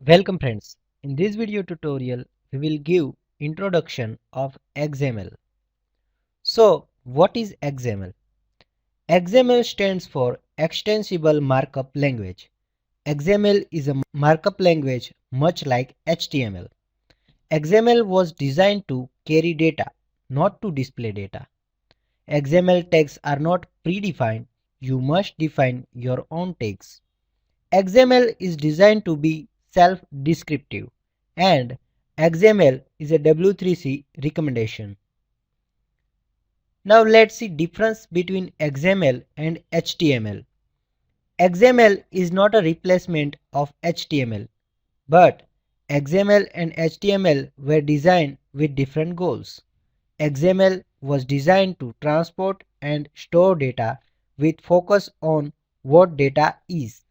Welcome friends. In this video tutorial, we will give introduction of XML. So, what is XML? XML stands for Extensible Markup Language. XML is a markup language much like HTML. XML was designed to carry data, not to display data. XML tags are not predefined. You must define your own tags. XML is designed to be self-descriptive and XML is a W3C recommendation. Now let's see difference between XML and HTML. XML is not a replacement of HTML, but XML and HTML were designed with different goals. XML was designed to transport and store data with focus on what data is,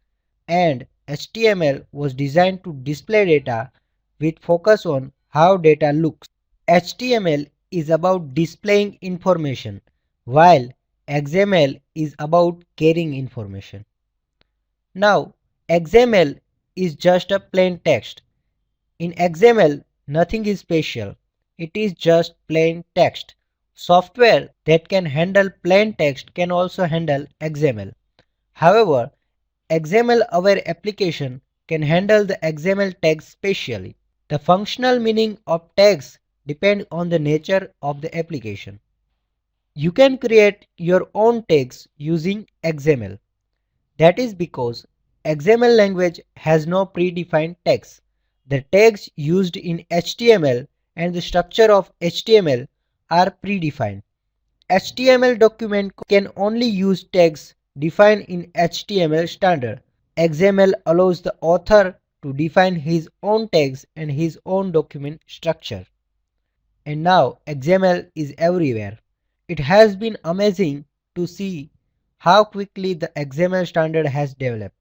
and HTML was designed to display data with focus on how data looks. HTML is about displaying information, while XML is about carrying information. Now, XML is just a plain text. In XML, nothing is special. It is just plain text. Software that can handle plain text can also handle XML. However, XML-aware application can handle the XML tags specially. The functional meaning of tags depend on the nature of the application. You can create your own tags using XML. That is because XML language has no predefined tags. The tags used in HTML and the structure of HTML are predefined. HTML document can only use tags defined in HTML standard. XML allows the author to define his own tags and his own document structure. And now XML is everywhere. It has been amazing to see how quickly the XML standard has developed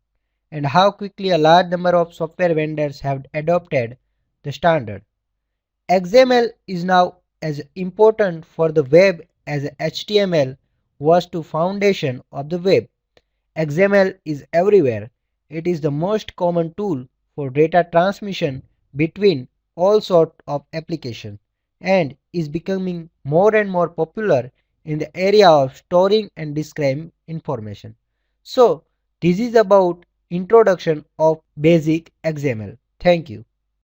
and how quickly a large number of software vendors have adopted the standard. XML is now as important for the web as HTML was to foundation of the web. XML is everywhere. It is the most common tool for data transmission between all sorts of applications and is becoming more and more popular in the area of storing and describing information. So, this is about introduction of basic XML. Thank you.